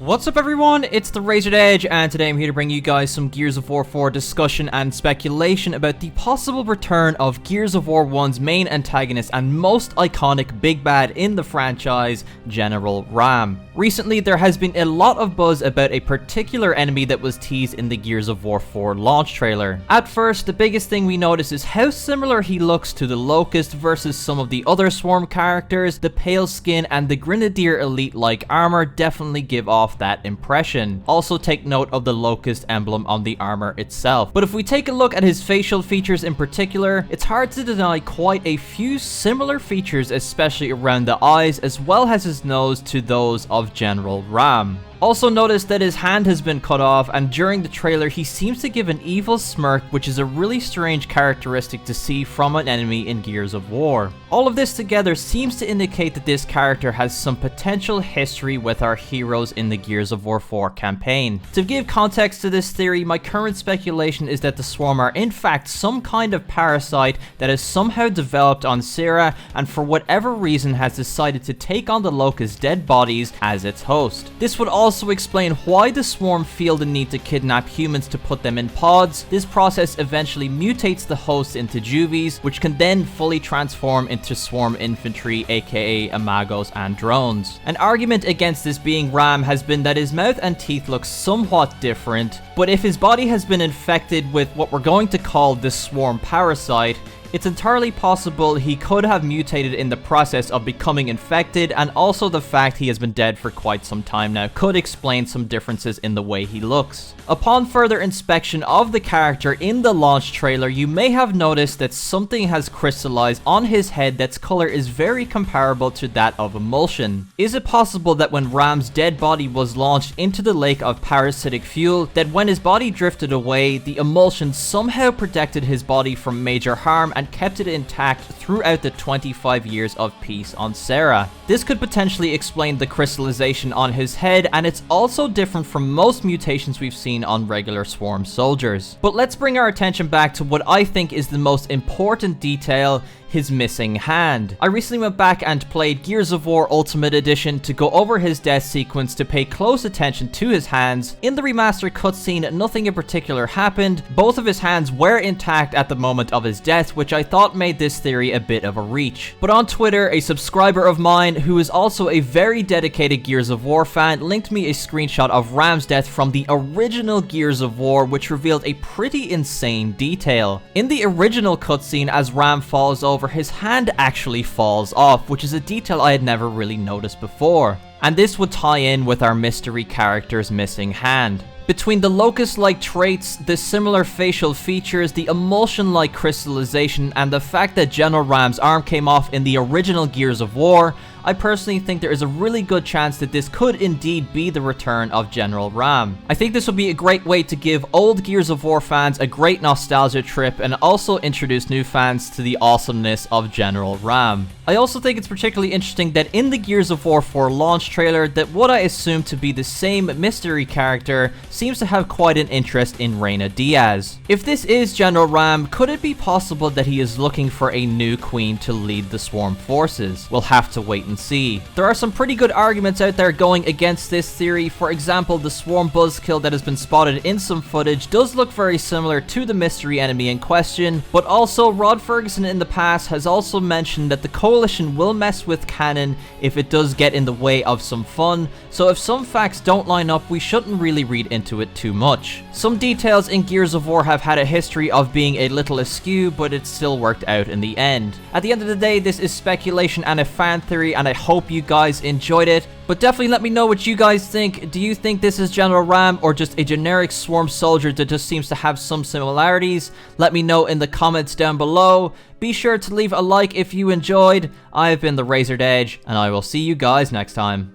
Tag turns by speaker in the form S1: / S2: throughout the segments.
S1: What's up everyone, it's TheRazoredEdge, and today I'm here to bring you guys some Gears of War 4 discussion and speculation about the possible return of Gears of War 1's main antagonist and most iconic big bad in the franchise, General RAAM. Recently, there has been a lot of buzz about a particular enemy that was teased in the Gears of War 4 launch trailer. At first, the biggest thing we notice is how similar he looks to the Locust versus some of the other Swarm characters. The pale skin and the Grenadier Elite-like armor definitely give off that impression. Also take note of the Locust emblem on the armor itself. But if we take a look at his facial features in particular, it's hard to deny quite a few similar features, especially around the eyes as well as his nose, to those of General RAAM. Also notice that his hand has been cut off, and during the trailer he seems to give an evil smirk, which is a really strange characteristic to see from an enemy in Gears of War. All of this together seems to indicate that this character has some potential history with our heroes in the Gears of War 4 campaign. To give context to this theory, my current speculation is that the Swarm are in fact some kind of parasite that has somehow developed on Sera, and for whatever reason has decided to take on the Locust's dead bodies as its host. This would also explain why the Swarm feel the need to kidnap humans to put them in pods. This process eventually mutates the host into juvies, which can then fully transform into Swarm infantry, aka Imagos and drones. An argument against this being RAAM has been that his mouth and teeth look somewhat different, but if his body has been infected with what we're going to call the Swarm parasite, it's entirely possible he could have mutated in the process of becoming infected, and also the fact he has been dead for quite some time now could explain some differences in the way he looks. Upon further inspection of the character in the launch trailer, you may have noticed that something has crystallized on his head that's color is very comparable to that of emulsion. Is it possible that when RAAM's dead body was launched into the lake of parasitic fuel, that when his body drifted away, the emulsion somehow protected his body from major harm and kept it intact throughout the 25 years of peace on Sera? This could potentially explain the crystallization on his head, and it's also different from most mutations we've seen on regular Swarm soldiers. But let's bring our attention back to what I think is the most important detail: his missing hand. I recently went back and played Gears of War Ultimate Edition to go over his death sequence to pay close attention to his hands. In the remastered cutscene, nothing in particular happened. Both of his hands were intact at the moment of his death, which I thought made this theory a bit of a reach. But on Twitter, a subscriber of mine, who is also a very dedicated Gears of War fan, linked me a screenshot of RAAM's death from the original Gears of War, which revealed a pretty insane detail. In the original cutscene, as RAAM falls over, his hand actually falls off, which is a detail I had never really noticed before. And this would tie in with our mystery character's missing hand. Between the Locust-like traits, the similar facial features, the emulsion-like crystallization, and the fact that General RAAM's arm came off in the original Gears of War, I personally think there is a really good chance that this could indeed be the return of General RAAM. I think this would be a great way to give old Gears of War fans a great nostalgia trip, and also introduce new fans to the awesomeness of General RAAM. I also think it's particularly interesting that in the Gears of War 4 launch trailer, that what I assume to be the same mystery character seems to have quite an interest in Reyna Diaz. If this is General RAAM, could it be possible that he is looking for a new queen to lead the Swarm forces? We'll have to wait and see. There are some pretty good arguments out there going against this theory. For example, the Swarm buzzkill that has been spotted in some footage does look very similar to the mystery enemy in question, but also Rod Ferguson in the past has also mentioned that the Coalition will mess with canon if it does get in the way of some fun, so if some facts don't line up, we shouldn't really read into it too much. Some details in Gears of War have had a history of being a little askew, but it still worked out in the end. At the end of the day, this is speculation and a fan theory, and I hope you guys enjoyed it. But definitely let me know what you guys think. Do you think this is General RAAM, or just a generic Swarm soldier that just seems to have some similarities? Let me know in the comments down below. Be sure to leave a like if you enjoyed. I've been TheRazoredEdge, and I will see you guys next time.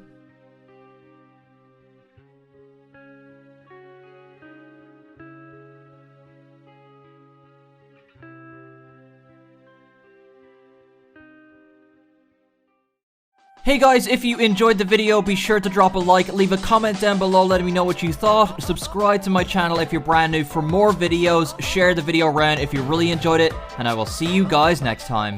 S1: Hey guys, if you enjoyed the video, be sure to drop a like, leave a comment down below letting me know what you thought, subscribe to my channel if you're brand new for more videos, share the video around if you really enjoyed it, and I will see you guys next time.